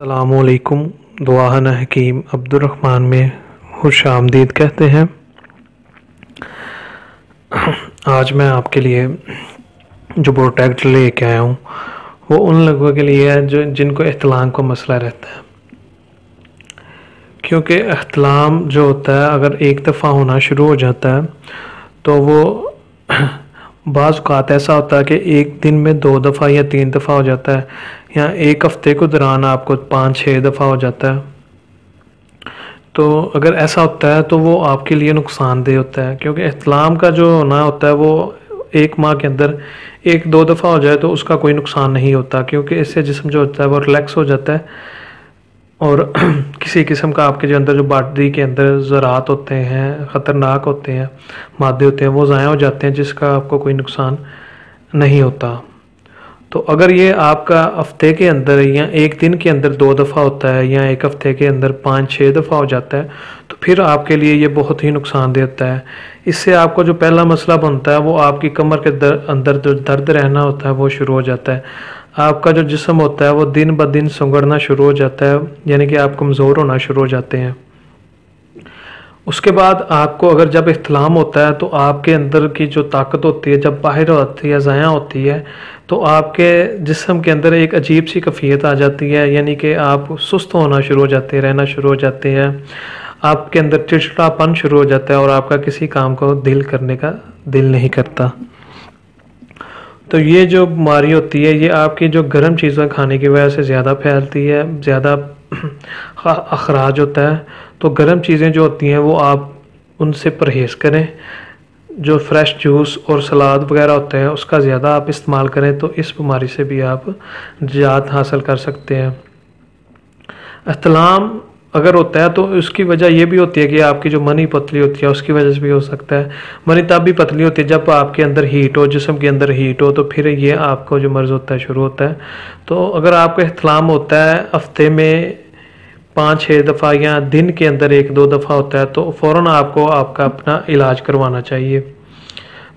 السلام علیکم۔ دعاہن حکیم عبدالرحمن میں خوش آمدید کہتے ہیں۔ آج میں آپ کے لیے جو پروڈکٹ لے کے آیا ہوں وہ ان لوگوں کے لیے ہے جن کو احتلام کا مسئلہ رہتا ہے، کیونکہ احتلام جو ہوتا ہے اگر ایک دفعہ ہونا شروع ہو جاتا ہے تو وہ بعض اوقات ایسا ہوتا ہے کہ ایک دن میں 2 دفعہ یا 3 دفعہ ہو جاتا ہے، یا ایک ہفتے کو دوران آپ کو 5-6 دفعہ ہو جاتا ہے۔ تو اگر ایسا ہوتا ہے تو وہ آپ کے لیے نقصان دہ ہوتا ہے، کیونکہ احتلام کا جو ہونا ہوتا ہے وہ 1 ماہ کے اندر 1-2 دفعہ ہو جائے تو اس کا کوئی نقصان نہیں ہوتا، کیونکہ اس سے جسم جو ہوتا ہے وہ ریلیکس ہو جاتا ہے، اور کسی قسم کا آپ کے جو اندر جو باڈی کے اندر زراعت ہوتے ہیں، خطرناک ہوتے ہیں، مادے ہوتے ہیں، وہ ضائع ہو جاتے ہیں، جس کا آپ کو کوئی نقصان نہیں ہوتا۔ تو اگر یہ آپ کا ہفتے کے اندر یا ایک دن کے اندر 2 دفعہ ہوتا ہے یا ایک ہفتے کے اندر 5-6 دفعہ ہو جاتا ہے تو پھر آپ کے لیے یہ بہت ہی نقصان دہ ہوتا ہے۔ اس سے آپ کو جو پہلا مسئلہ بنتا ہے وہ آپ کی کمر کے اندر جو درد رہنا ہوتا ہے وہ شروع ہو جاتا ہے۔ آپ کا جو جسم ہوتا ہے وہ دن بدن سنگڑنا شروع ہو جاتا ہے، یعنی کہ آپ کمزور ہونا شروع ہو جاتے ہیں۔ اس کے بعد آپ کو اگر جب احتلام ہوتا ہے تو آپ کے اندر کی جو طاقت ہوتی ہے جب باہر ہوتی ہے، ضائع ہوتی ہے، تو آپ کے جسم کے اندر ایک عجیب سی کیفیت آ جاتی ہے، یعنی کہ آپ سست ہونا شروع ہو جاتے ہیں، رہنا شروع ہو جاتے ہیں، آپ کے اندر چڑچڑاپن شروع ہو جاتا ہے اور آپ کا کسی کام کو کرنے کا دل نہیں کرتا۔ تو یہ جو بیماری ہوتی ہے یہ آپ کی جو گرم چیزیں کھانے کی وجہ سے زیادہ پھیلتی ہے، زیادہ اخراج ہوتا ہے۔ تو گرم چیزیں جو ہوتی ہیں وہ آپ ان سے پرہیز کریں، جو فریش جوس اور سلاد وغیرہ ہوتے ہیں اس کا زیادہ آپ استعمال کریں، تو اس بیماری سے بھی آپ نجات حاصل کر سکتے ہیں۔ احتلام اگر ہوتا ہے تو اس کی وجہ یہ بھی ہوتی ہے کہ آپ کی جو منی پتلی ہوتی ہے اس کی وجہ سے بھی ہو سکتا ہے۔ منی تب بھی پتلی ہوتی ہے جب آپ کے اندر ہیٹ ہو، جسم کے اندر ہیٹ ہو، تو پھر یہ آپ کو جو مرض ہوتا ہے شروع ہوتا ہے۔ تو اگر آپ کو احتلام ہوتا ہے ہفتے میں 5-6 دفعہ یا دن کے اندر 1-2 دفعہ ہوتا ہے تو فوراً آپ کو آپ کا اپنا علاج کروانا چاہیے۔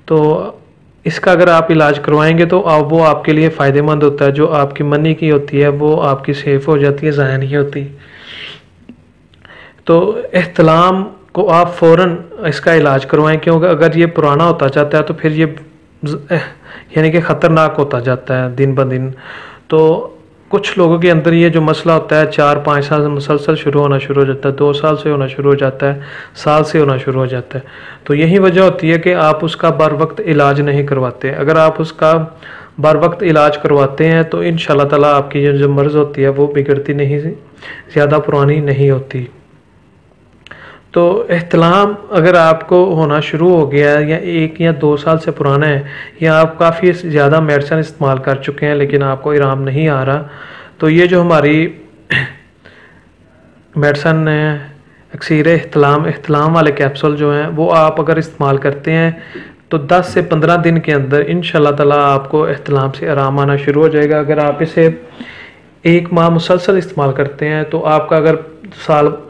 تو اس کا اگر آپ علاج کروائیں گے تو وہ آپ کے لیے فائدہ مند ہوتا ہے، جو آپ کی منی کی ہوتی ہے وہ آپ کی سیف ہو جاتی ہے، ضائع نہیں ہوتی۔ تو احتلام کو آپ فوراً اس کا علاج کروائیں، کیونکہ اگر یہ پرانا ہوتا جاتا ہے تو پھر یہ یعنی کہ خطرناک ہوتا جاتا ہے دن بدن۔ تو کچھ لوگوں کے اندر یہ جو مسئلہ ہوتا ہے 4-5 سال سے مسلسل شروع ہونا شروع ہو جاتا ہے، 2 سال سے ہونا شروع ہو جاتا ہے، سال سے ہونا شروع ہو جاتا ہے۔ تو یہی وجہ ہوتی ہے کہ آپ اس کا بر وقت علاج نہیں کرواتے۔ اگر آپ اس کا بر وقت علاج کرواتے ہیں تو انشاءاللہ تعالیٰ آپ کی جو مرض ہوتی ہے وہ بگڑتی نہیں، زیادہ پرانی نہیں ہوتی۔ تو احتلام اگر آپ کو ہونا شروع ہو گیا ہے یا 1 یا 2 سال سے پرانا ہے، یا آپ کافی زیادہ میڈیسن استعمال کر چکے ہیں لیکن آپ کو آرام نہیں آ رہا، تو یہ جو ہماری میڈیسن ہے اکسیر احتلام والے کیپسول جو ہیں وہ آپ اگر استعمال کرتے ہیں تو 10 سے 15 دن کے اندر انشاءاللہ تعالیٰ آپ کو احتلام سے آرام آنا شروع ہو جائے گا۔ اگر آپ اسے 1 ماہ مسلسل استعمال کرتے ہیں تو آپ کا اگر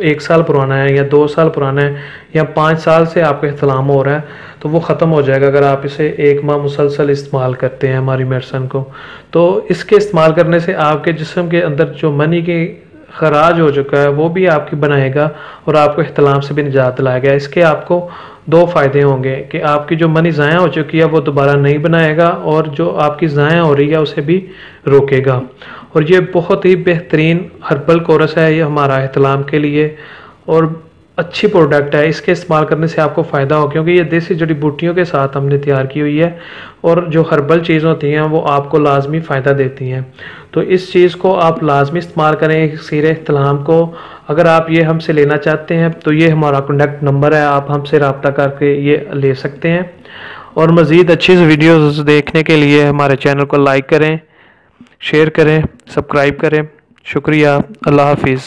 1 سال پرانا ہے یا 2 سال پرانا ہے یا 5 سال سے آپ کا احتلام ہو رہا ہے تو وہ ختم ہو جائے گا اگر آپ اسے 1 ماہ مسلسل استعمال کرتے ہیں ہماری میڈیسن کو۔ تو اس کے استعمال کرنے سے آپ کے جسم کے اندر جو منی کی خراج ہو چکا ہے وہ بھی آپ کی بنائے گا اور آپ کو احتلام سے بھی نجات دلائے گا۔ اس کے آپ کو 2 فائدے ہوں گے کہ آپ کی جو منی ضائع ہو چکی ہے وہ دوبارہ نہیں بنائے گا، اور جو آپ کی ضائع ہو رہی ہے اسے بھی روکے گا۔ اور یہ بہت ہی بہترین ہربل کورس ہے یہ ہمارا احتلام کے لیے، اور اچھی پروڈکٹ ہے۔ اس کے استعمال کرنے سے آپ کو فائدہ ہو، کیونکہ یہ دیسی جڑی بوٹیوں کے ساتھ ہم نے تیار کی ہوئی ہے، اور جو ہربل چیز ہوتی ہیں وہ آپ کو لازمی فائدہ دیتی ہیں۔ تو اس چیز کو آپ لازمی استعمال کریں، اکسیر احتلام کو۔ اگر آپ یہ ہم سے لینا چاہتے ہیں تو یہ ہمارا کانٹیکٹ نمبر ہے، آپ ہم سے رابطہ کر کے یہ لے سکتے ہیں۔ اور مزید اچھی ویڈیوز دیکھنے کے لیے ہمارے چینل کو لائک کریں، شیئر کریں، سبسکرائب کریں۔ شکریہ، اللہ حافظ۔